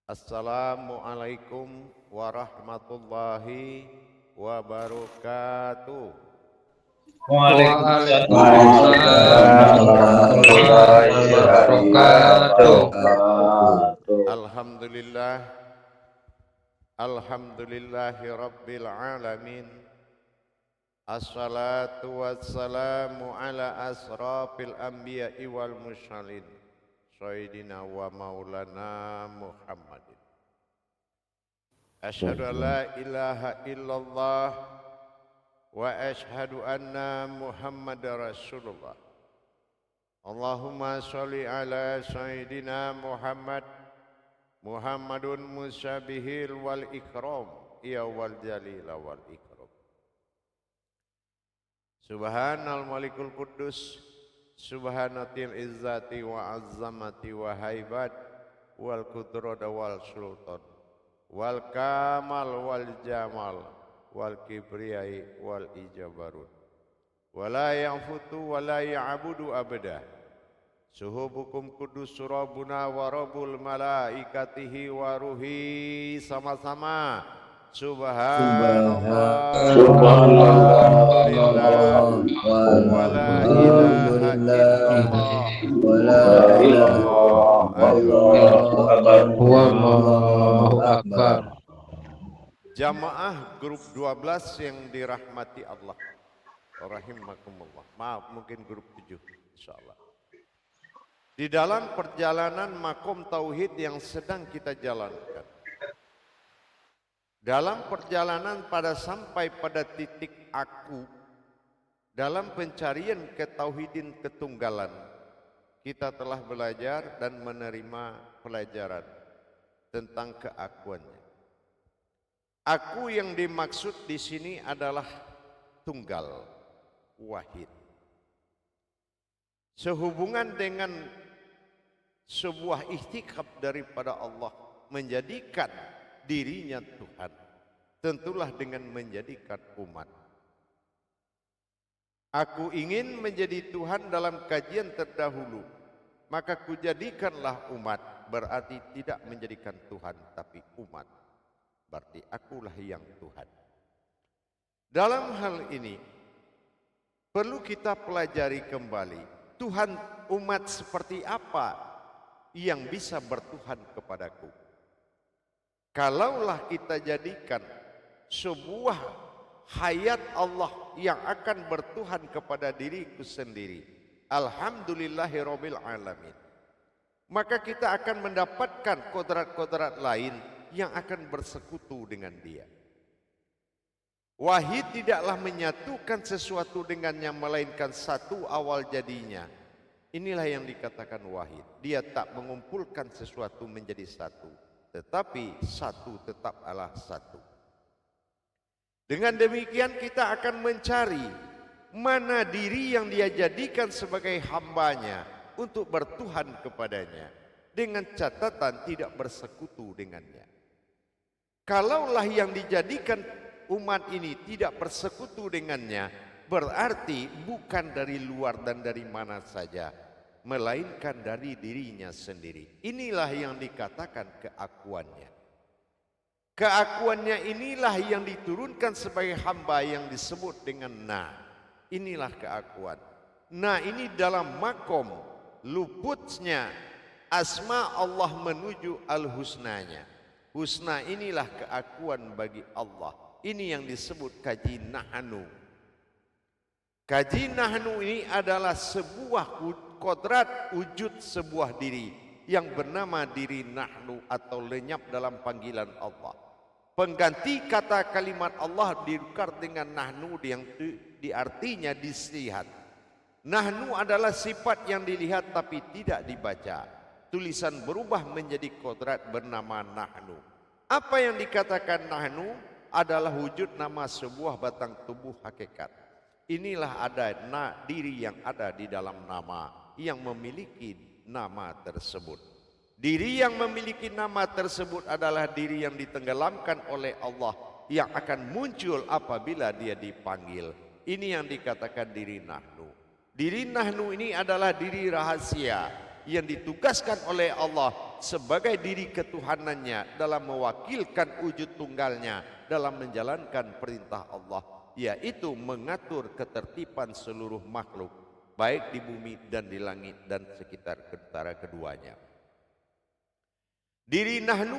Assalamualaikum warahmatullahi wabarakatuh. Waalaikumsalam Waalaikumsalam warahmatullahi wabarakatuh. Alhamdulillah, alhamdulillahi rabbil alamin. Assalatu wassalamu ala asrafil anbiya'i wal mursalin Sayyidina wa maulana Muhammadin. Asyhadu an la ilaha illallah wa asyhadu anna Muhammadar Rasulullah. Allahumma sholli ala Sayyidina Muhammadun musabihil wal ikram ya wal jalil wal ikram. Subhanal malikul quddus, subhanatil izzati wa azzamati wa haibat wal qudrada wal sultan wal kamal wal jamal wal kibriyai wal ijabarut wala yanfutu wala ya'budu abada. Suhubukum kudus surabuna wa rabbul malaikatihi wa ruhi. Sama-sama Subhanallah, alhamdulillah, wa la ilaha illallah, Wallahu akbar. Jamaah grup 12 yang dirahmati Allah rahimakumullah. Maaf, mungkin grup 7 insyaallah. Di dalam perjalanan makom tauhid yang sedang kita jalankan, dalam perjalanan sampai pada titik aku, dalam pencarian ketauhidin ketunggalan, kita telah belajar dan menerima pelajaran tentang keakuannya. Aku yang dimaksud di sini adalah tunggal, wahid. Sehubungan dengan sebuah ikhtikab daripada Allah menjadikan dirinya Tuhan, tentulah dengan menjadikan umat. Aku ingin menjadi Tuhan dalam kajian terdahulu, maka kujadikanlah umat, berarti tidak menjadikan Tuhan tapi umat, berarti akulah yang Tuhan. Dalam hal ini perlu kita pelajari kembali, Tuhan umat seperti apa yang bisa bertuhan kepadaku. Kalaulah kita jadikan sebuah hayat Allah yang akan bertuhan kepada diriku sendiri, alhamdulillahirabbil alamin, maka kita akan mendapatkan kodrat-kodrat lain yang akan bersekutu dengan dia. Wahid tidaklah menyatukan sesuatu dengannya, melainkan satu awal jadinya. Inilah yang dikatakan wahid. Dia tak mengumpulkan sesuatu menjadi satu, tetapi satu tetap adalah satu. Dengan demikian kita akan mencari mana diri yang dia jadikan sebagai hambanya untuk bertuhan kepadanya, dengan catatan tidak bersekutu dengannya. Kalaulah yang dijadikan umat ini tidak bersekutu dengannya, berarti bukan dari luar dan dari mana saja, melainkan dari dirinya sendiri. Inilah yang dikatakan keakuannya. Keakuannya inilah yang diturunkan sebagai hamba yang disebut dengan na. Inilah keakuan. Nah, ini dalam makom luputnya asma Allah menuju al-husnanya. Husna inilah keakuan bagi Allah. Ini yang disebut kaji nahnu. Kaji nahnu ini adalah sebuah kodrat wujud sebuah diri yang bernama diri nahnu atau lenyap dalam panggilan Allah. Pengganti kata kalimat Allah ditukar dengan nahnu yang diartinya dilihat. Nahnu adalah sifat yang dilihat tapi tidak dibaca. Tulisan berubah menjadi kodrat bernama nahnu. Apa yang dikatakan nahnu adalah wujud nama sebuah batang tubuh hakikat. Inilah ada diri yang ada di dalam nama yang memiliki nama tersebut. Diri yang memiliki nama tersebut adalah diri yang ditenggelamkan oleh Allah, yang akan muncul apabila dia dipanggil. Ini yang dikatakan diri nahnu. Diri nahnu ini adalah diri rahasia yang ditugaskan oleh Allah sebagai diri ketuhanannya dalam mewakilkan wujud tunggalnya dalam menjalankan perintah Allah, yaitu mengatur ketertiban seluruh makhluk baik di bumi dan di langit dan sekitar antara keduanya. Diri nahnu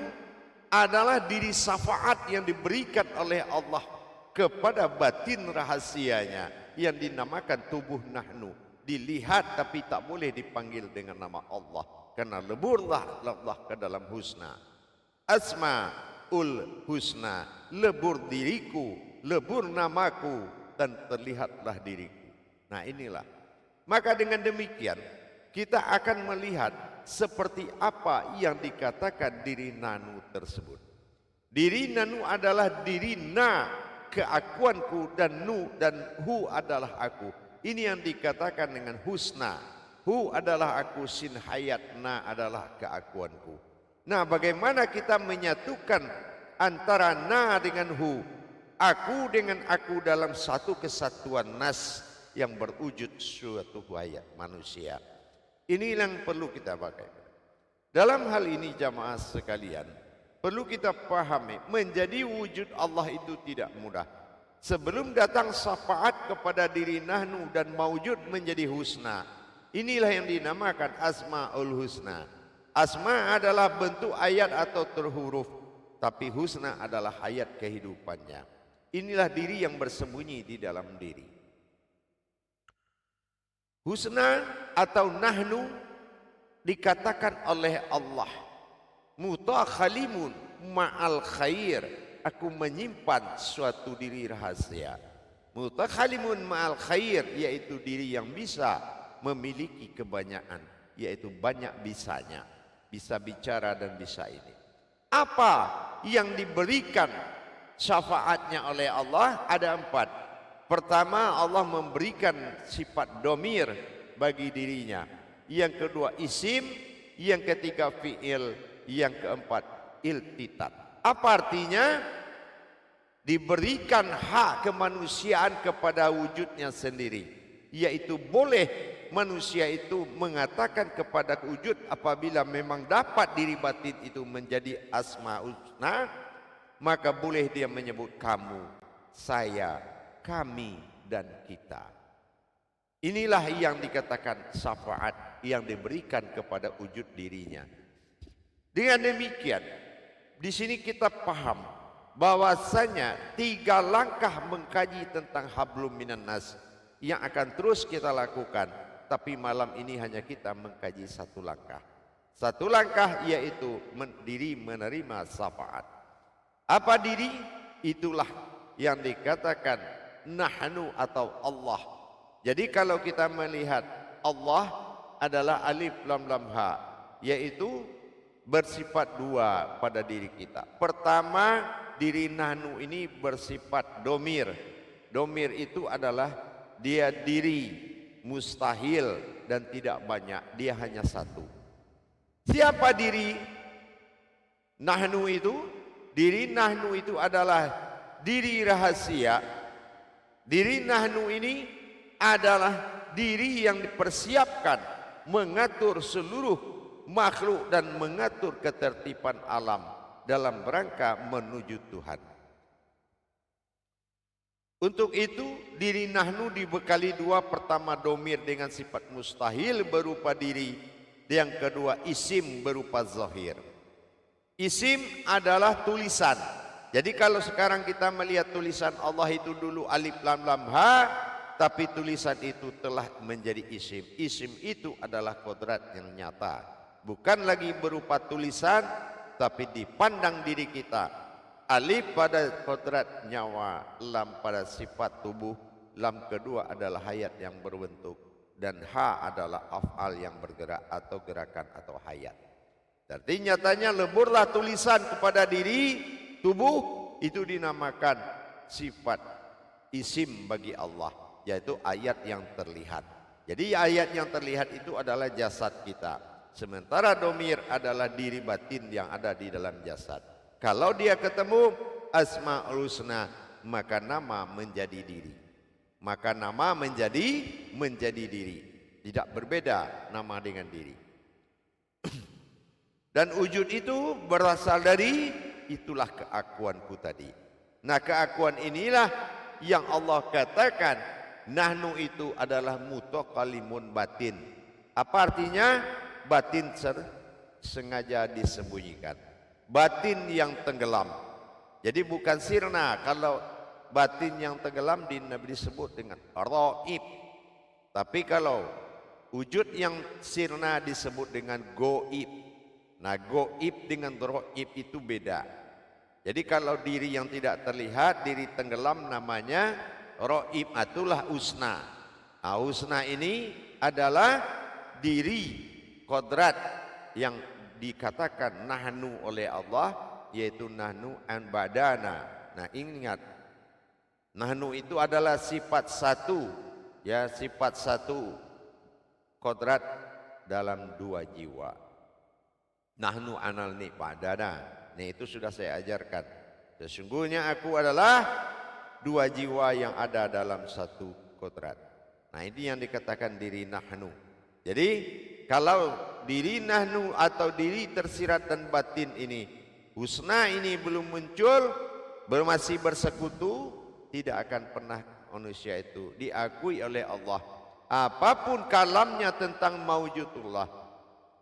adalah diri syafaat yang diberikan oleh Allah kepada batin rahasianya yang dinamakan tubuh nahnu. Dilihat tapi tak boleh dipanggil dengan nama Allah, karena leburlah Allah ke dalam husna. Asmaul husna, lebur diriku, lebur namaku, dan terlihatlah diriku. Nah inilah. Maka dengan demikian kita akan melihat seperti apa yang dikatakan diri nanu tersebut. Diri nanu adalah diri na, keakuanku, dan nu dan hu adalah aku. Ini yang dikatakan dengan husna. Hu adalah aku, sin hayat, na adalah keakuanku. Nah, bagaimana kita menyatukan antara na dengan hu, aku dengan aku dalam satu kesatuan nas yang berwujud suatu hayat manusia. Ini yang perlu kita pakai. Dalam hal ini jamaah sekalian, perlu kita pahami, menjadi wujud Allah itu tidak mudah. Sebelum datang syafaat kepada diri nahnu dan maujud menjadi husna, inilah yang dinamakan asmaul husna. Asma adalah bentuk ayat atau terhuruf, tapi husna adalah hayat kehidupannya. Inilah diri yang bersembunyi di dalam diri. Husna atau nahnu dikatakan oleh Allah, mutakhalimun ma'al khair, aku menyimpan suatu diri rahasia. Mutakhalimun ma'al khair, yaitu diri yang bisa memiliki kebanyakan, yaitu banyak bisanya, bisa bicara dan bisa ini. Apa yang diberikan syafaatnya oleh Allah? Ada 4. Pertama, Allah memberikan sifat domir bagi dirinya. Yang kedua isim, yang ketiga fi'il, yang keempat iltitat. Apa artinya? Diberikan hak kemanusiaan kepada wujudnya sendiri, yaitu boleh manusia itu mengatakan kepada wujud apabila memang dapat diri batin itu menjadi asmaul husna, maka boleh dia menyebut kamu, saya, kami, dan kita. Inilah yang dikatakan syafaat yang diberikan kepada wujud dirinya. Dengan demikian, di sini kita paham bahwasanya 3 langkah mengkaji tentang hablum minan nas yang akan terus kita lakukan, tapi malam ini hanya kita mengkaji 1 langkah. 1 langkah yaitu diri menerima syafaat. Apa diri? Itulah yang dikatakan nahnu atau Allah. Jadi kalau kita melihat Allah adalah alif lam lam ha, yaitu bersifat 2 pada diri kita. Pertama, diri nahnu ini bersifat domir. Domir itu adalah dia diri mustahil dan tidak banyak, dia hanya 1. Siapa diri nahnu itu? Diri nahnu itu adalah diri rahasia. Diri nahnu ini adalah diri yang dipersiapkan mengatur seluruh makhluk dan mengatur ketertiban alam dalam rangka menuju Tuhan. Untuk itu diri nahnu dibekali 2. Pertama domir dengan sifat mustahil berupa diri, yang kedua isim berupa zahir. Isim adalah tulisan. Jadi kalau sekarang kita melihat tulisan Allah itu dulu alif lam lam ha, tapi tulisan itu telah menjadi isim. Isim itu adalah kodrat yang nyata, bukan lagi berupa tulisan, tapi dipandang diri kita. Alif pada kodrat nyawa, lam pada sifat tubuh, lam kedua adalah hayat yang berbentuk, dan ha adalah af'al yang bergerak atau gerakan atau hayat. Jadi nyatanya leburlah tulisan kepada diri tubuh, itu dinamakan sifat isim bagi Allah, yaitu ayat yang terlihat. Jadi ayat yang terlihat itu adalah jasad kita, sementara domir adalah diri batin yang ada di dalam jasad. Kalau dia ketemu asmaul husna, maka nama menjadi diri. Maka nama menjadi diri. Tidak berbeda nama dengan diri. Dan wujud itu berasal dari itulah keakuanku tadi. Nah, keakuan inilah yang Allah katakan nahnu itu adalah mutakalimun batin. Apa artinya? Batin sengaja disembunyikan. Batin yang tenggelam. Jadi bukan sirna. Kalau batin yang tenggelam disebut dengan raib. Tapi kalau wujud yang sirna disebut dengan goib. Nah, goib dengan raib itu beda. Jadi kalau diri yang tidak terlihat, diri tenggelam namanya raib, itulah usna. Nah, usna ini adalah diri kodrat yang dikatakan nahnu oleh Allah, yaitu nahnu an badana. Nah, ingat, nahnu itu adalah sifat satu, ya, sifat satu kodrat dalam dua jiwa. Nahnu anal ni badana. Nah, itu sudah saya ajarkan. Sesungguhnya aku adalah dua jiwa yang ada dalam satu kodrat. Nah, ini yang dikatakan diri nahnu. Jadi kalau diri nahnu atau diri tersirat dan batin ini, husna ini belum muncul, masih bersekutu, tidak akan pernah manusia itu diakui oleh Allah. Apapun kalamnya tentang maujudullah,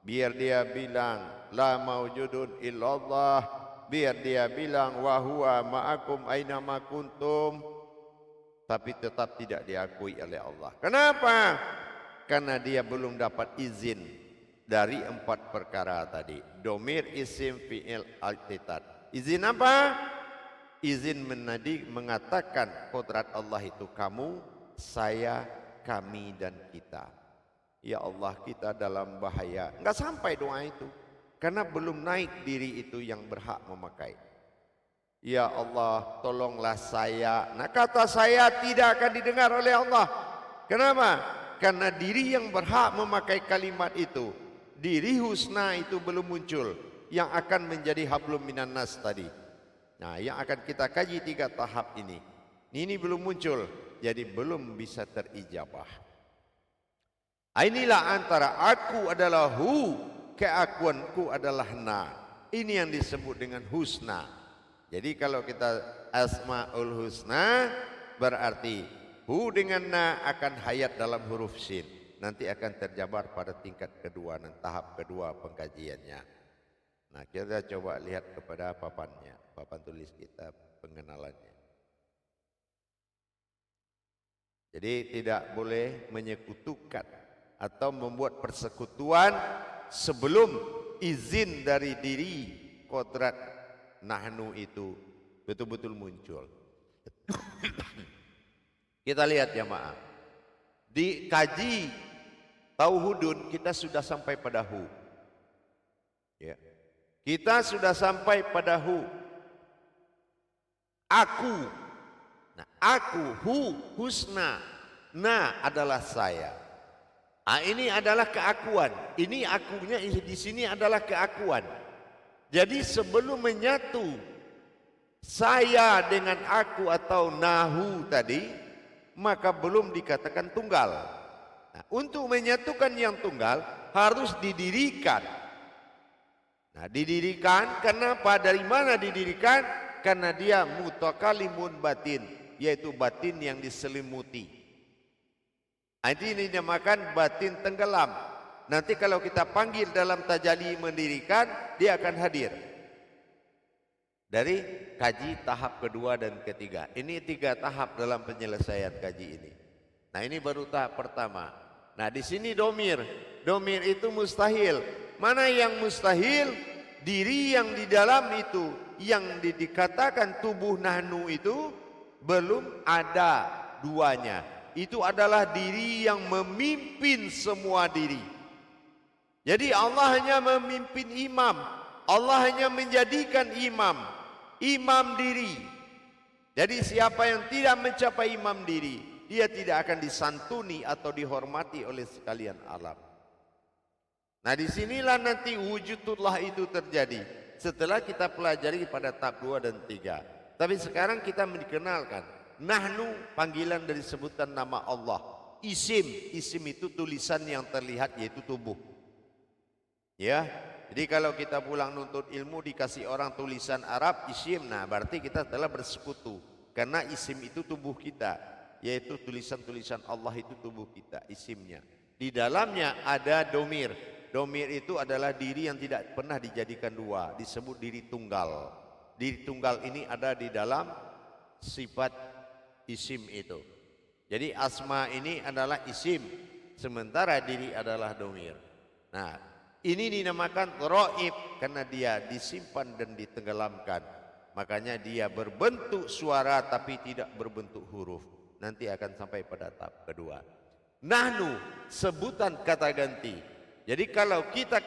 biar dia bilang la maujudun illallah, biar dia bilang wa huwa ma'akum aina ma kuntum, tapi tetap tidak diakui oleh Allah. Kenapa? Karena dia belum dapat izin dari 4 perkara tadi. Domir, isim, fi'il, altitat. Izin apa? Izin mengatakan kodrat Allah itu kamu, saya, kami, dan kita. Ya Allah, kita dalam bahaya. Enggak sampai doa itu, karena belum naik diri itu yang berhak memakai. Ya Allah, tolonglah saya. Nah, kata saya tidak akan didengar oleh Allah. Kenapa? Karena diri yang berhak memakai kalimat itu, diri husna itu belum muncul, yang akan menjadi hablum minan nas tadi. Nah, yang akan kita kaji 3 tahap ini. Ini belum muncul, jadi belum bisa terijabah. Inilah antara aku adalah hu, keakuanku adalah na. Ini yang disebut dengan husna. Jadi kalau kita asmaul husna, berarti hu dengan na akan hayat dalam huruf sin. Nanti akan terjabar pada tingkat kedua dan tahap kedua pengkajiannya. Nah, kita coba lihat kepada papannya, papan tulis kita pengenalannya. Jadi tidak boleh menyekutukan atau membuat persekutuan sebelum izin dari diri kodrat nahnu itu betul-betul muncul. Kita lihat jamaah, di kaji tauhudun kita sudah sampai pada hu, ya. Kita sudah sampai pada hu, aku. Nah, aku, hu, husna, na adalah saya. Ini adalah keakuan. Ini akunya di sini adalah keakuan. Jadi sebelum menyatu saya dengan aku atau nahu tadi, maka belum dikatakan tunggal. Nah, untuk menyatukan yang tunggal harus didirikan. Nah, didirikan kenapa? Dari mana didirikan? Karena dia mutakalimun batin, yaitu batin yang diselimuti. Ini dinamakan batin tenggelam. Nanti kalau kita panggil dalam tajalli mendirikan, dia akan hadir. Dari kaji tahap kedua dan ketiga. Ini 3 tahap dalam penyelesaian kaji ini. Nah, ini baru tahap pertama. Nah, di sini domir. Domir itu mustahil. Mana yang mustahil? Diri yang di dalam itu, yang dikatakan tubuh nahnu itu, belum ada duanya. Itu adalah diri yang memimpin semua diri. Jadi Allah hanya memimpin imam. Allah hanya menjadikan imam diri. Jadi siapa yang tidak mencapai imam diri, dia tidak akan disantuni atau dihormati oleh sekalian alam. Nah, disinilah nanti wujudullah itu terjadi setelah kita pelajari pada tahap 2 dan 3. Tapi sekarang kita dikenalkan nahnu, panggilan dari sebutan nama Allah. Isim itu tulisan yang terlihat, yaitu tubuh. Ya, Jadi kalau kita pulang nuntut ilmu dikasih orang tulisan Arab isim, nah berarti kita telah bersekutu. Karena isim itu tubuh kita, yaitu tulisan-tulisan Allah itu tubuh kita, isimnya. Di dalamnya ada domir. Domir itu adalah diri yang tidak pernah dijadikan dua, disebut diri tunggal. Diri tunggal ini ada di dalam sifat isim itu. Jadi asma ini adalah isim, sementara diri adalah domir. Nah, ini dinamakan roib karena dia disimpan dan ditenggelamkan. Makanya dia berbentuk suara tapi tidak berbentuk huruf. Nanti akan sampai pada tahap kedua. Nahnu, sebutan kata ganti. Jadi kalau kita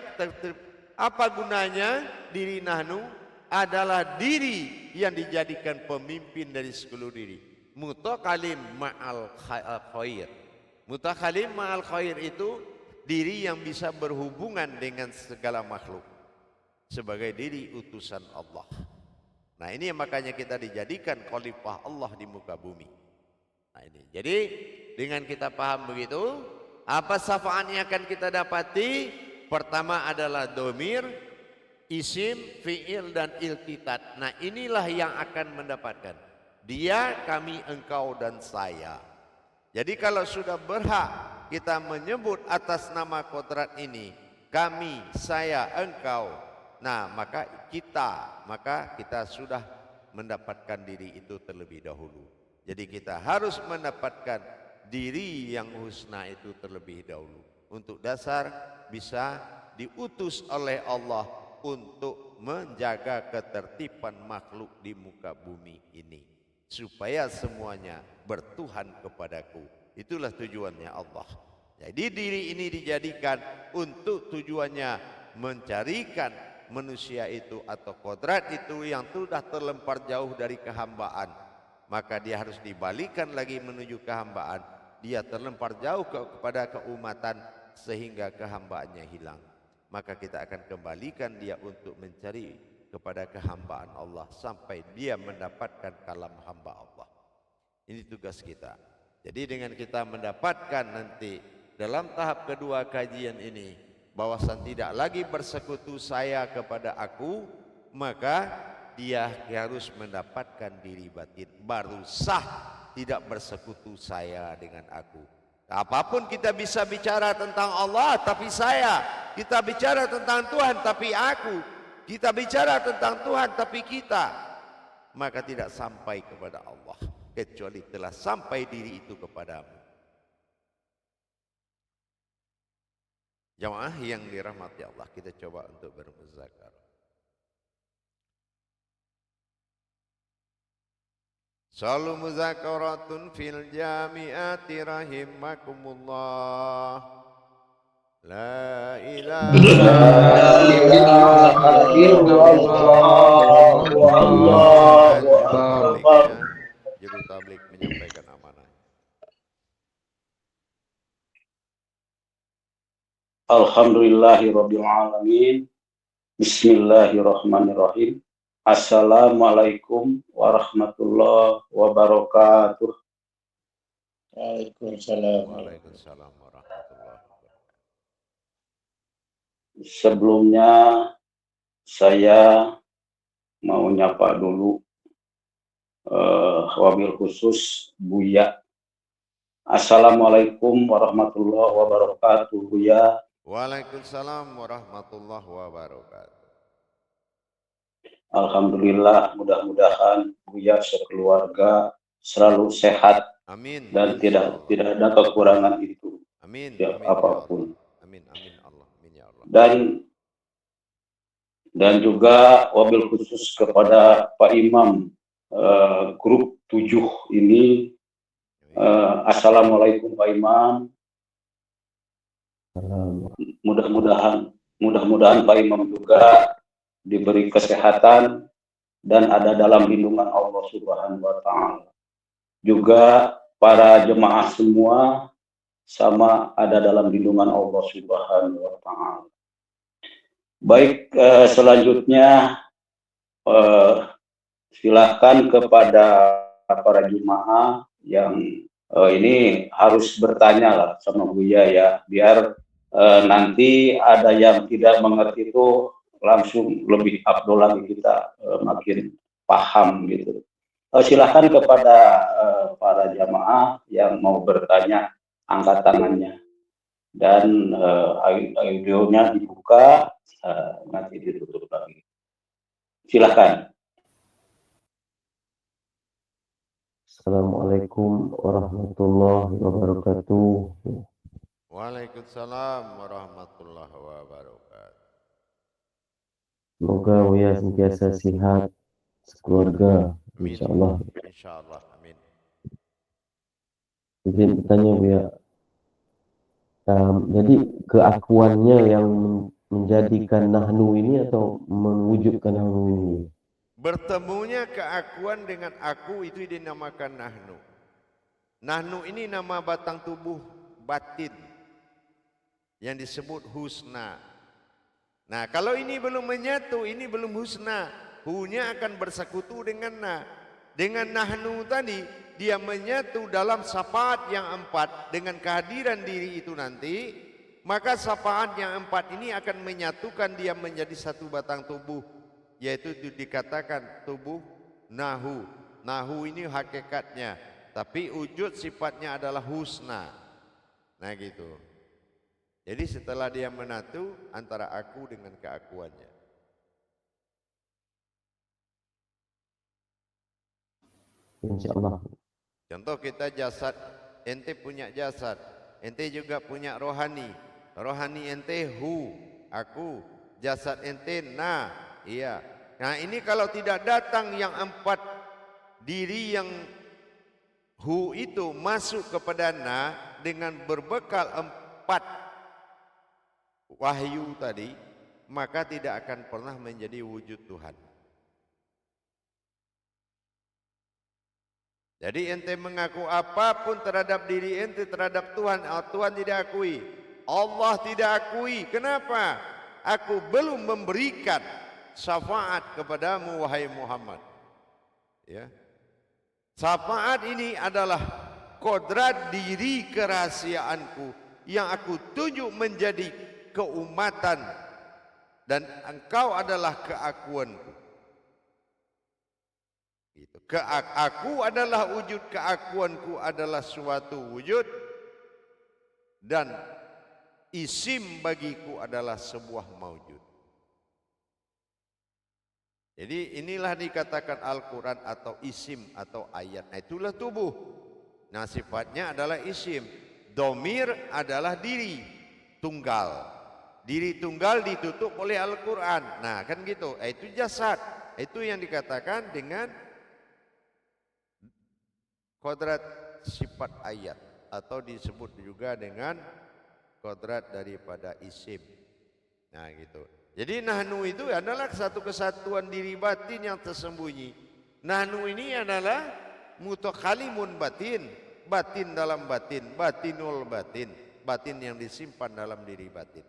apa gunanya diri nahnu? Adalah diri yang dijadikan pemimpin dari seluruh diri. Mutakalim ma'al khair. Mutakalim ma'al khair itu diri yang bisa berhubungan dengan segala makhluk sebagai diri utusan Allah. Nah ini makanya kita dijadikan khalifah Allah di muka bumi. Nah ini, jadi dengan kita paham begitu, apa syafaat yang akan kita dapati? Pertama adalah domir, isim, fi'il dan iltitat. Nah inilah yang akan mendapatkan dia, kami, engkau dan saya. Jadi kalau sudah berhak kita menyebut atas nama kodrat ini, kami, saya, engkau, nah maka kita sudah mendapatkan diri itu terlebih dahulu. Jadi kita harus mendapatkan diri yang husna itu terlebih dahulu. Untuk dasar bisa diutus oleh Allah untuk menjaga ketertiban makhluk di muka bumi ini, supaya semuanya bertuhan kepadaku. Itulah tujuannya Allah. Jadi diri ini dijadikan untuk tujuannya mencarikan manusia itu atau kodrat itu yang sudah terlempar jauh dari kehambaan. Maka dia harus dibalikan lagi menuju kehambaan. Dia terlempar jauh kepada keumatan sehingga kehambaannya hilang. Maka kita akan kembalikan dia untuk mencari kepada kehambaan Allah sampai dia mendapatkan kalam hamba Allah. Ini tugas kita. Jadi dengan kita mendapatkan nanti dalam tahap kedua kajian ini bahwasan tidak lagi bersekutu saya kepada aku, maka dia harus mendapatkan diri batin, baru sah tidak bersekutu saya dengan aku. Apapun kita bisa bicara tentang Allah tapi saya, kita bicara tentang Tuhan tapi aku, kita bicara tentang Tuhan tapi kita, maka tidak sampai kepada Allah kecuali telah sampai diri itu kepadamu. Jamaah yang dirahmati Allah, kita coba untuk bermuzakarah. Salu muzakaratun fil jami'ati rahimakumullah. La ilaha illallah. Juru tablik menyampaikan amanah. Alhamdulillahirabbil alamin. Bismillahirrahmanirrahim. Assalamualaikum warahmatullahi wabarakatuh. Waalaikumsalam. Waalaikumsalam warahmatullahi wabarakatuh. Sebelumnya saya mau nyapa dulu wabil khusus Buya. Assalamualaikum warahmatullahi wabarakatuh Buya. Waalaikumsalam warahmatullahi wabarakatuh. Alhamdulillah, mudah-mudahan Buya sekeluarga selalu sehat. Amin. Dan tidak ada kekurangan itu. Amin. Ya, Amin, apapun. Amin. Amin Allah. Amin ya Allah. Dan juga wabil khusus kepada Pak Imam grup 7 ini. Assalamualaikum Pak Imam. Mudah-mudahan Pak Imam juga diberi kesehatan dan ada dalam lindungan Allah Subhanahu wa taala. Juga para jemaah semua sama ada dalam lindungan Allah Subhanahu wa taala. Baik, selanjutnya silakan kepada para jemaah yang ini harus bertanya lah sama Buya ya, biar nanti ada yang tidak mengerti itu langsung lebih afdol lagi kita makin paham gitu. Silakan kepada para jamaah yang mau bertanya, angkat tangannya dan audionya dibuka, nanti ditutup lagi. Silakan. Assalamualaikum warahmatullahi wabarakatuh. Waalaikumsalam warahmatullahi wabarakatuh. Semoga Buya sentiasa sehat sekeluarga, Amin. insyaallah. Insyaallah, amin. Izin bertanya Buya, jadi keakuannya yang menjadikan nahnu ini atau mewujudkan nahnu ini? Bertemunya keakuan dengan aku itu dinamakan nahnu. Nahnu ini nama batang tubuh batin yang disebut husna. Nah, kalau ini belum menyatu, ini belum husna. Hu-nya akan bersekutu dengan na. Dengan nahnu tadi, dia menyatu dalam syafaat yang 4 dengan kehadiran diri itu nanti, maka syafaat yang 4 ini akan menyatukan dia menjadi satu batang tubuh, yaitu itu dikatakan tubuh nahu. Nahu ini hakikatnya, tapi wujud sifatnya adalah husna. Nah gitu. Jadi setelah dia menatu antara aku dengan keakuannya. Insyaallah. Contoh kita jasad, ente punya jasad, ente juga punya rohani. Rohani ente hu, aku, jasad ente na, iya. Nah ini kalau tidak datang yang 4 diri yang hu itu masuk kepada na dengan berbekal 4 wahyu tadi, maka tidak akan pernah menjadi wujud Tuhan. Jadi ente mengaku apapun terhadap diri ente, terhadap Tuhan, Tuhan tidak akui, Allah tidak akui. Kenapa? Aku belum memberikan syafaat kepadamu wahai Muhammad. Ya. Syafaat ini adalah kodrat diri kerahasiaanku yang aku tunjuk menjadi keumatan, dan engkau adalah keakuanku. Gitu. Aku adalah wujud, keakuanku adalah suatu wujud, dan isim bagiku adalah sebuah maujud. Jadi inilah dikatakan Al-Quran atau isim atau ayat. Nah, itulah tubuh. Nah sifatnya adalah isim. Domir adalah diri tunggal. Diri tunggal ditutup oleh Al-Quran. Nah kan gitu. Itu jasad. Itu yang dikatakan dengan kodrat sifat ayat, atau disebut juga dengan kodrat daripada isim. Nah gitu. Jadi nahnu itu adalah satu kesatuan diri batin yang tersembunyi. Nahnu ini adalah mutakhalimun batin, batin dalam batin, batinul batin, batin yang disimpan dalam diri batin.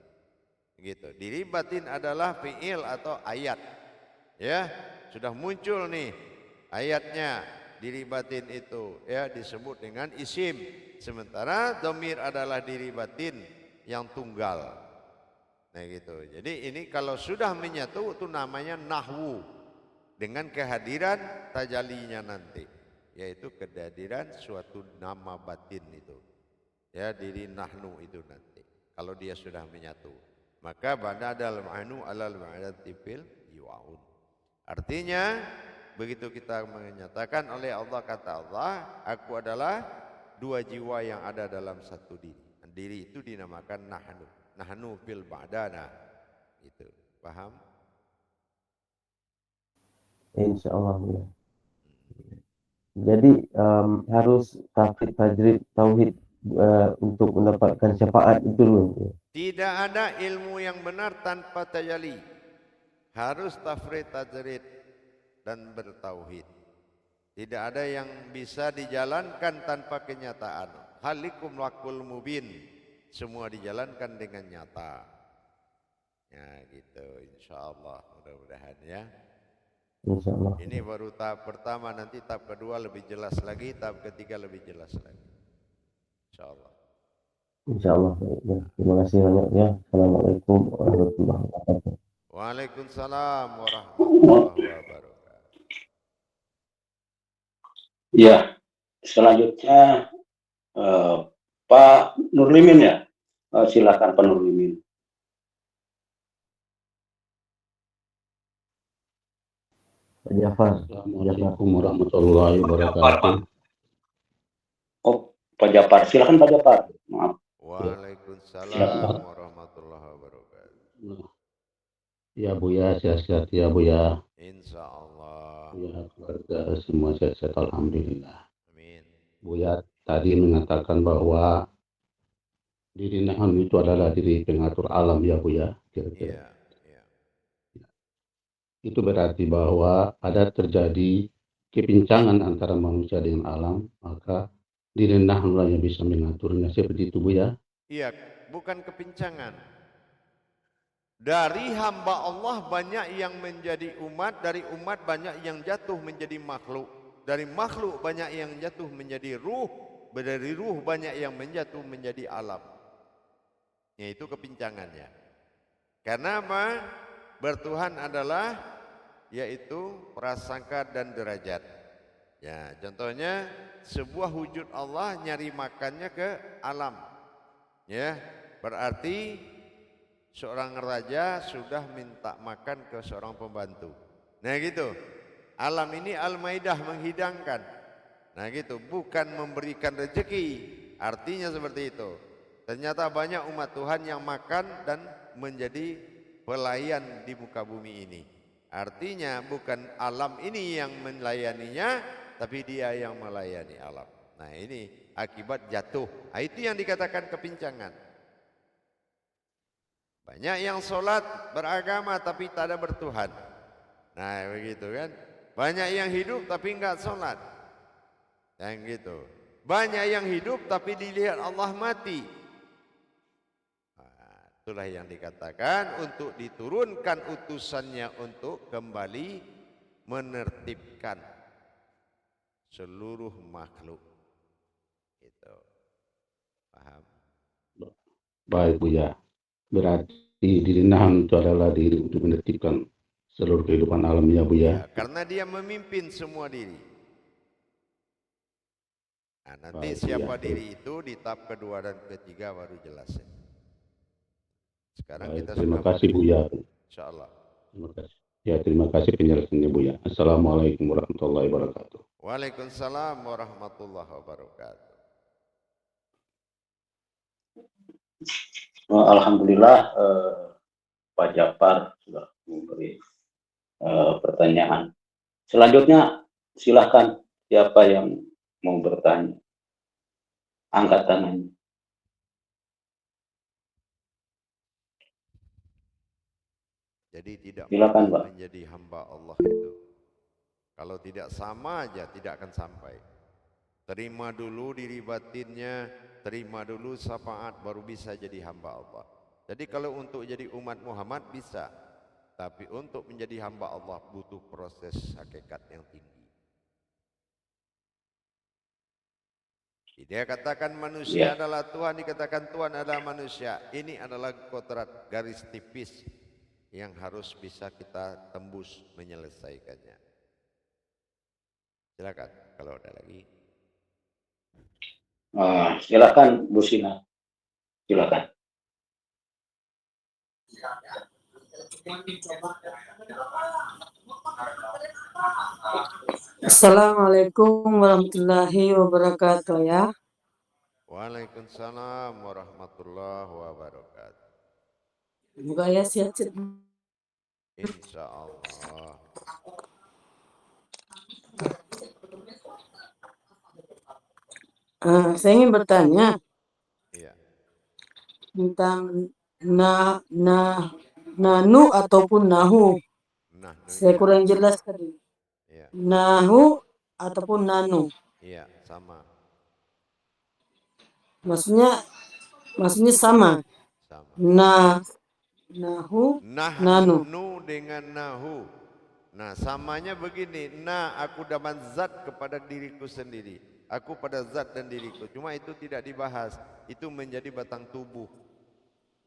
Gitu. Diri batin adalah fiil atau ayat. Ya, sudah muncul nih ayatnya. Diri batin itu ya disebut dengan isim. Sementara dhamir adalah diri batin yang tunggal. Nah gitu. Jadi ini kalau sudah menyatu itu namanya nahwu, dengan kehadiran tajalinya nanti, yaitu kehadiran suatu nama batin itu. Ya, diri nahnu itu nanti. Kalau dia sudah menyatu, maka badal ma'nu alal ma'adati fil yu'aun. Artinya begitu kita menyatakan oleh Allah, kata Allah, aku adalah 2 jiwa yang ada dalam satu diri. Diri itu dinamakan nahnu. Nahnu fil ba'dana. Itu. Paham? Insyaallah ya. Jadi harus tajrid tauhid untuk mendapatkan syafaat itu loh. Tidak ada ilmu yang benar tanpa tajalli. Harus tafrid tajrid dan bertauhid. Tidak ada yang bisa dijalankan tanpa kenyataan. Halikum wakul mubin. Semua dijalankan dengan nyata. Ya gitu, insyaallah, mudah-mudahan ya. Insyaallah. Ini baru tahap pertama, nanti tahap kedua lebih jelas lagi, tahap ketiga lebih jelas lagi. Insyaallah. Insya Allah. Ya. Terima kasih banyak ya. Assalamualaikum warahmatullahi wabarakatuh. Waalaikumsalam warahmatullahi wabarakatuh. Ya, selanjutnya Pak Nurlimin ya. Silakan Pak Nurlimin. Pak Jafar. Assalamualaikum warahmatullahi wabarakatuh. Oh, Pak Japar, silakan Pak Japar. Maaf. Waalaikumsalam warahmatullahi wabarakatuh. Ya Buya, sehat-sehat ya Buya. Insya Allah. Ya keluarga semua sehat-sehat alhamdulillah. Amin. Buya tadi mengatakan bahwa diri Naham itu adalah diri pengatur alam ya Buya. Kira-kira. Iya. Itu berarti bahwa ada terjadi kepincangan antara manusia dengan alam, maka diri Naham lah yang bisa mengaturnya seperti itu Buya. Iya, bukan kepincangan. Dari hamba Allah banyak yang menjadi umat, dari umat banyak yang jatuh menjadi makhluk, dari makhluk banyak yang jatuh menjadi ruh, dari ruh banyak yang menjatuh menjadi alam. Yaitu kepincangannya. Karena apa? Bertuhan adalah yaitu prasangka dan derajat. Ya, contohnya sebuah wujud Allah nyari makannya ke alam. Ya, berarti seorang raja sudah minta makan ke seorang pembantu. Nah gitu. Alam ini Al-Maidah menghidangkan. Nah gitu, bukan memberikan rezeki. Artinya seperti itu. Ternyata banyak umat Tuhan yang makan dan menjadi pelayan di muka bumi ini. Artinya bukan alam ini yang melayaninya, tapi dia yang melayani alam. Nah ini akibat jatuh. Nah, itu yang dikatakan kepincangan. Banyak yang sholat beragama tapi tak ada bertuhan. Nah begitu kan. Banyak yang hidup tapi enggak sholat. Yang gitu. Banyak yang hidup tapi dilihat Allah mati. Nah, itulah yang dikatakan untuk diturunkan utusannya untuk kembali menertibkan seluruh makhluk. Gitu. Paham? Baik Buya. Berarti diri Naham itu adalah diri untuk menertibkan seluruh kehidupan alam ya Buya. Ya, karena dia memimpin semua diri. Nah, nanti Baik, siapa ya. diri itu di tahap kedua dan ketiga baru jelas. Sekarang Baik, kita terima sudah kasih Buya. insyaallah. Terima kasih. Ya, terima kasih penjelasannya Buya. Assalamualaikum warahmatullahi wabarakatuh. Waalaikumsalam warahmatullahi wabarakatuh. Alhamdulillah Pak Japar sudah memberi pertanyaan. Selanjutnya silahkan siapa yang mau bertanya. Angkat tangannya. Jadi tidak Silakan, mudah Pak. menjadi hamba Allah itu. Kalau tidak sama aja tidak akan sampai. Terima dulu diri batinnya, terima dulu syafaat baru bisa jadi hamba Allah. Jadi kalau untuk jadi umat Muhammad bisa, tapi untuk menjadi hamba Allah butuh proses hakikat yang tinggi. Dia katakan manusia adalah Tuhan, dikatakan Tuhan adalah manusia. Ini adalah kodrat garis tipis yang harus bisa kita tembus menyelesaikannya. Silakan kalau ada lagi. Silakan Bu Sina. Silakan. Assalamualaikum warahmatullahi wabarakatuh ya. Waalaikumsalam warahmatullahi wabarakatuh. Semoga ya sehat-sehat. Insya Allah. Saya ingin bertanya Iya. tentang nanu ataupun nahu. Nah, Saya iya. kurang jelas tadi. Iya. Nahu ataupun nanu. Iya, sama. Maksudnya sama. Sama. Nahu, nanu. Nahnu dengan nahu. Nah, samanya begini. Nah, aku dapat zat kepada diriku sendiri. Aku pada zat dan diriku. Cuma itu tidak dibahas. Itu menjadi batang tubuh.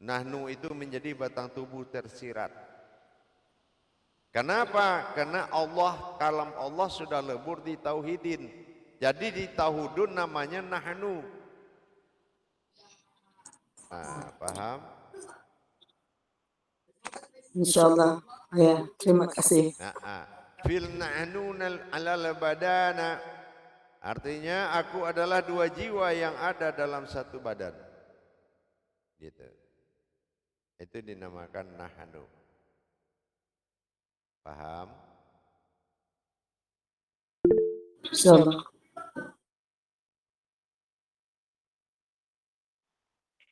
Nahnu itu menjadi batang tubuh tersirat. Kenapa? Karena Allah, kalam Allah sudah lebur di tauhidin. Jadi di tauhidun namanya nahnu. Paham? Insyaallah. Ya, terima kasih. Fil nahnu alal badana. Artinya aku adalah dua jiwa yang ada dalam satu badan. Gitu. Itu dinamakan nahnu. Paham? Insyaallah.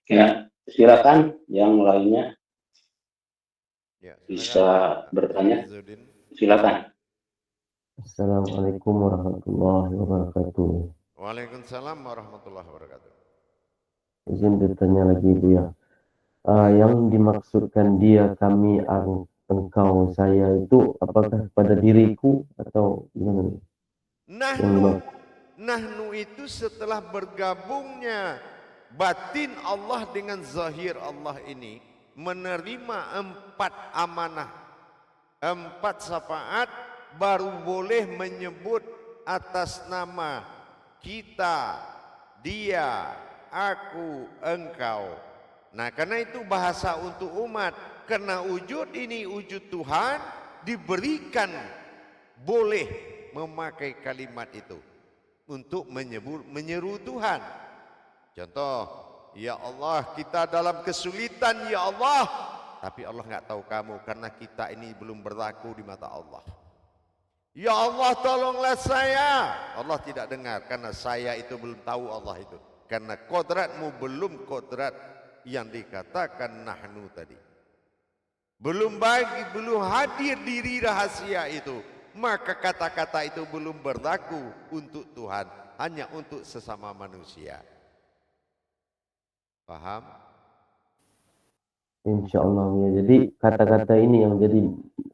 Ya, silakan yang lainnya Ya, bisa bertanya. Izzuddin. Silakan. Assalamualaikum warahmatullahi wabarakatuh. Waalaikumsalam warahmatullahi wabarakatuh. Izin bertanya lagi Buya. Yang dimaksudkan dia, kami, engkau, saya itu apakah pada diriku atau gimana? Nahnu itu setelah bergabungnya batin Allah dengan zahir Allah ini, menerima 4 amanah, 4 syafaat, baru boleh menyebut atas nama kita, dia, aku, engkau. Nah, karena itu bahasa untuk umat. Karena wujud ini wujud Tuhan, diberikan boleh memakai kalimat itu untuk menyeru Tuhan. Contoh, ya Allah, kita dalam kesulitan ya Allah, tapi Allah nggak tahu kamu karena kita ini belum berlaku di mata Allah. Ya Allah, tolonglah saya. Allah tidak dengar karena saya itu belum tahu Allah itu. Karena kodratmu belum kodrat yang dikatakan nahnu tadi. Belum hadir diri rahasia itu. Maka kata-kata itu belum berlaku untuk Tuhan, hanya untuk sesama manusia. Paham? Insyaallah ya. Jadi kata-kata ini yang jadi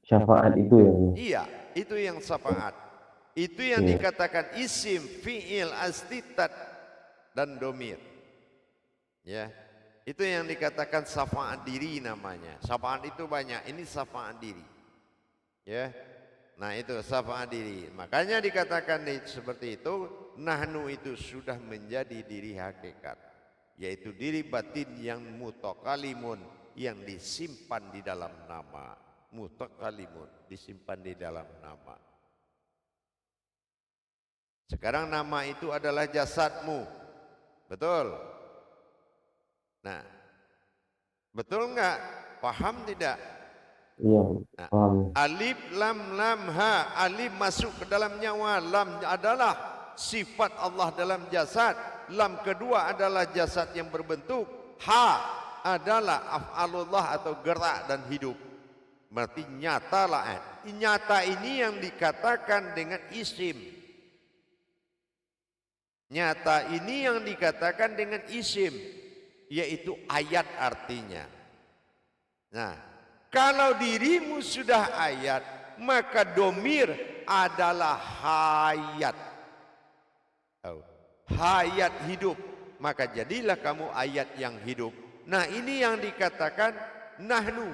syafaat itu ya. Iya, itu yang syafaat. Itu yang dikatakan isim, fi'il, astitat dan domir. Ya. Itu yang dikatakan syafaat diri namanya. Syafaat itu banyak, ini syafaat diri. Ya. Nah, itu syafaat diri. Makanya dikatakan seperti itu, nahnu itu sudah menjadi diri hakikat, yaitu diri batin yang mutakalimun, yang disimpan di dalam nama. Mutakalimun disimpan di dalam nama. Sekarang nama itu adalah jasadmu. Betul? Nah, betul enggak? Paham tidak? Iya, Nah, paham. alif lam lam ha, alif masuk ke dalam nyawa, lam adalah sifat Allah dalam jasad, lam kedua adalah jasad yang berbentuk, ha adalah af'alullah atau gerak dan hidup. Berarti nyatalah. Nyata ini yang dikatakan dengan isim. Nyata ini yang dikatakan dengan isim, yaitu ayat artinya. Nah, kalau dirimu sudah ayat, maka domir adalah hayat. Hayat hidup, maka jadilah kamu ayat yang hidup. Nah, ini yang dikatakan nahnu.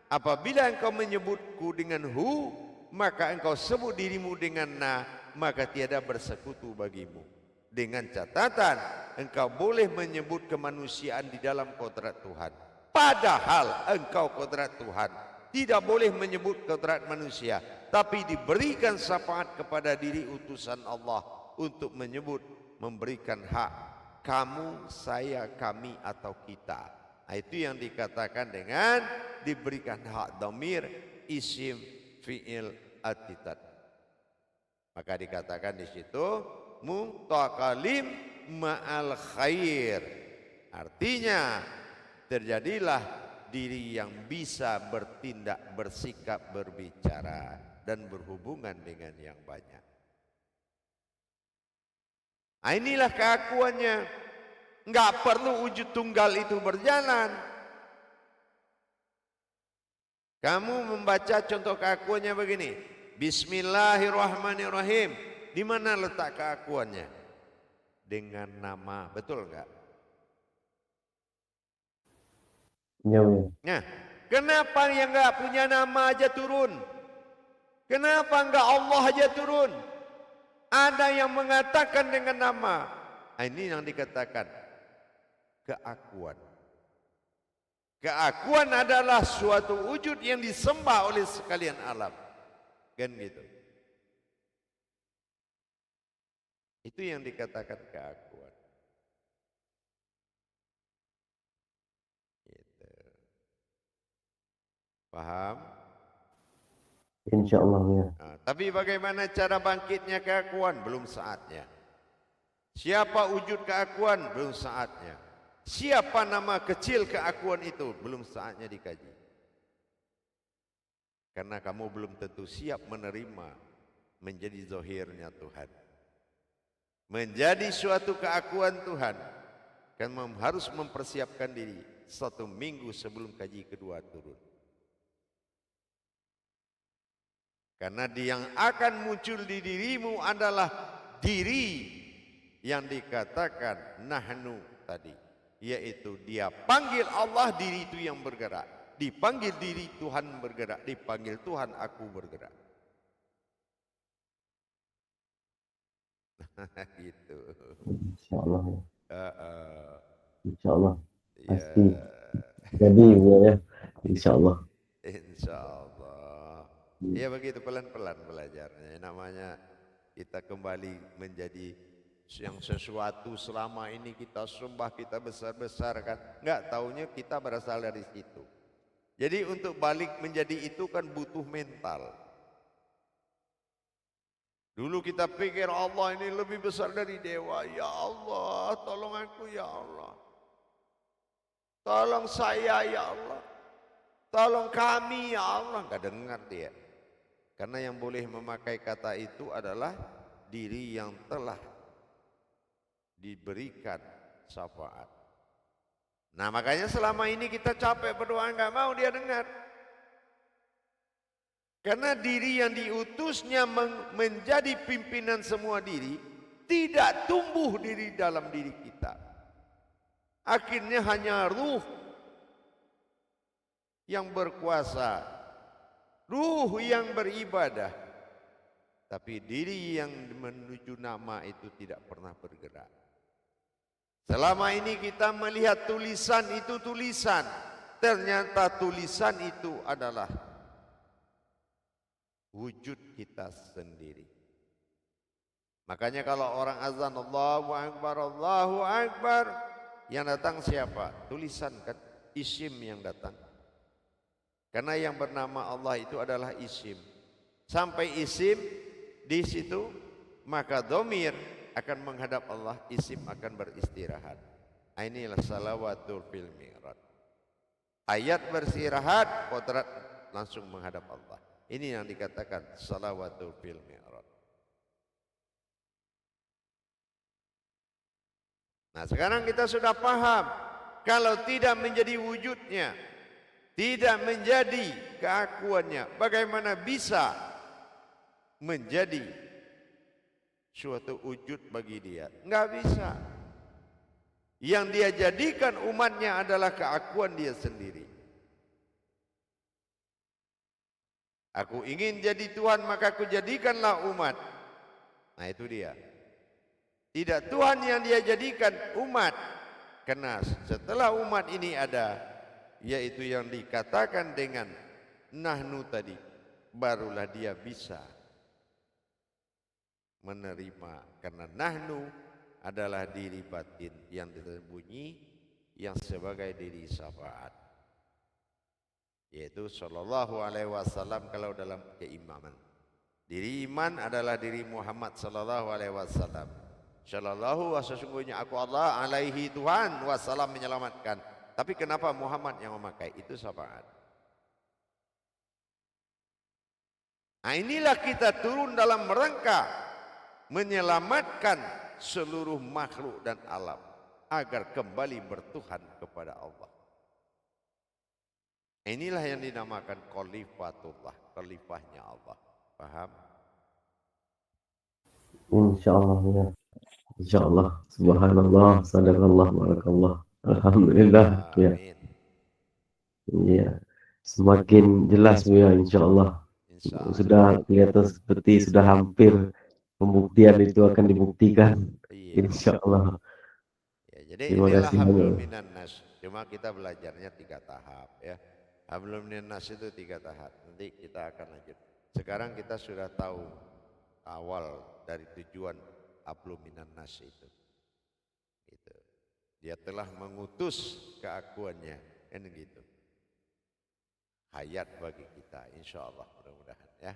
Apabila engkau menyebutku dengan hu, maka engkau sebut dirimu dengan na, maka tiada bersekutu bagimu. Dengan catatan engkau boleh menyebut kemanusiaan di dalam kodrat Tuhan. Padahal engkau kodrat Tuhan, tidak boleh menyebut kodrat manusia, tapi diberikan syafaat kepada diri utusan Allah untuk menyebut, memberikan hak kamu, saya, kami atau kita. Nah, itu yang dikatakan dengan diberikan hak dhamir, isim, fi'il, atitat. Maka dikatakan di situ mutakalim ma'al khair. Artinya terjadilah diri yang bisa bertindak, bersikap, berbicara dan berhubungan dengan yang banyak. Nah, inilah keakuannya. Enggak perlu wujud tunggal itu berjalan. Kamu membaca contoh keakuannya begini. Bismillahirrahmanirrahim. Di mana letak keakuannya? dengan nama, betul enggak? Ya Buya. Nah, kenapa yang enggak punya nama aja turun? Kenapa enggak Allah aja turun? Ada yang mengatakan dengan nama. Ini yang dikatakan keakuan. Keakuan adalah suatu wujud yang disembah oleh sekalian alam. Kan gitu. Itu yang dikatakan keakuan. Gitu. Paham? Insya Allah Buya. Nah, tapi bagaimana cara bangkitnya keakuan? Belum saatnya. Siapa wujud keakuan? Belum saatnya. Siapa nama kecil keakuan itu? Belum saatnya dikaji. Karena kamu belum tentu siap menerima menjadi zahirnya Tuhan. Menjadi suatu keakuan Tuhan, kamu harus mempersiapkan diri 1 minggu sebelum kaji kedua turun. Karena yang akan muncul di dirimu adalah diri yang dikatakan nahnu tadi, yaitu dia panggil Allah, diri itu yang bergerak. Dipanggil diri Tuhan bergerak, dipanggil Tuhan aku bergerak. Gitu. Insya Allah ya. Uh, Insya Allah. ya. Pasti. Jadi Buya ya. Insya Allah. Insya Allah. Ya begitu pelan-pelan belajarnya. Namanya kita kembali menjadi yang sesuatu selama ini kita sembah, kita besar-besarkan. Enggak taunya kita berasal dari situ. Jadi untuk balik menjadi itu kan butuh mental. Dulu kita pikir Allah ini lebih besar dari dewa. Ya Allah, tolong aku ya Allah. Tolong saya ya Allah. Tolong kami ya Allah. Enggak dengar dia. Karena yang boleh memakai kata itu adalah diri yang telah diberikan syafaat. Nah makanya selama ini kita capek berdoa enggak mau dia dengar. Karena diri yang diutusnya menjadi pimpinan semua diri tidak tumbuh diri dalam diri kita. Akhirnya hanya ruh yang berkuasa, ruh yang beribadah, tapi diri yang menuju nama itu tidak pernah bergerak. Selama ini kita melihat tulisan itu tulisan, ternyata tulisan itu adalah wujud kita sendiri. Makanya kalau orang azan Allahu Akbar, yang datang siapa? Tulisan kan, isim yang datang. Karena yang bernama Allah itu adalah isim. Sampai isim di situ, maka dhamir akan menghadap Allah, isim akan beristirahat. Inilah salawatul fil mi'raj. Ayat beristirahat, kodrat langsung menghadap Allah. Ini yang dikatakan salawatul fil mi'raj. Nah sekarang kita sudah paham, kalau tidak menjadi wujudnya, tidak menjadi keakuannya, bagaimana bisa menjadi suatu wujud bagi dia? Enggak bisa. Yang dia jadikan umatnya adalah keakuan dia sendiri. Aku ingin jadi Tuhan, maka aku jadikanlah umat. Nah itu dia. Tidak Tuhan yang dia jadikan umat. Karena setelah umat ini ada, yaitu yang dikatakan dengan nahnu tadi, barulah dia bisa menerima. Karena nahnu adalah diri batin yang tersembunyi, yang sebagai diri syafaat, yaitu sallallahu alaihi wasallam kalau dalam keimaman. Diri iman adalah diri Muhammad sallallahu alaihi wasallam. Sallallahu sesungguhnya aku Allah, alaihi Tuhan, wasallam menyelamatkan. Tapi kenapa Muhammad yang memakai? Itu syafaat. Nah inilah kita turun dalam rangka menyelamatkan seluruh makhluk dan alam agar kembali bertuhan kepada Allah. Inilah yang dinamakan khalifatullah, khalifahnya Allah. Paham? Insya Allah ya. Insyaallah. Subhanallah, sadaqallah, barakallah. Alhamdulillah, ya. Amin. Iya. Semakin jelas ya, insyaallah. Insya Allah. Sudah kelihatan seperti sudah hampir pembuktian itu akan dibuktikan. Iya. Insyaallah. Ya, jadi Terima inilah kasih hablum banyak. minan nas. Cuma kita belajarnya 3 tahap ya. Hablum minan nas itu 3 tahap. Nanti kita akan lanjut. Sekarang kita sudah tahu awal dari tujuan hablum minan nas itu. Gitu. Dia telah mengutus keakuannya, kan gitu. Hayat bagi kita, insya Allah mudah-mudahan ya.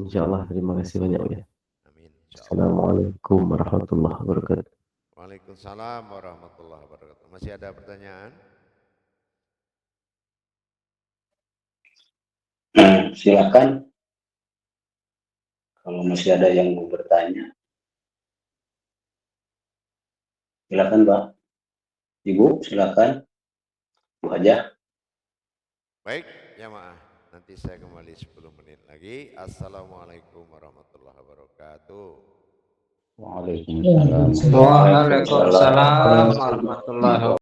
Insyaallah, terima kasih banyak ya. Amin. Insya Allah. Assalamualaikum warahmatullahi wabarakatuh. Waalaikumsalam warahmatullahi wabarakatuh. Masih ada pertanyaan? Silakan kalau masih ada yang mau bertanya. Silakan Pak. Ibu, silakan. Bu Hajah. Baik, jamaah. Nanti saya kembali 10 menit lagi. Assalamualaikum warahmatullahi wabarakatuh. Waalaikumsalam. Waalaikumsalam warahmatullahi wabarakatuh.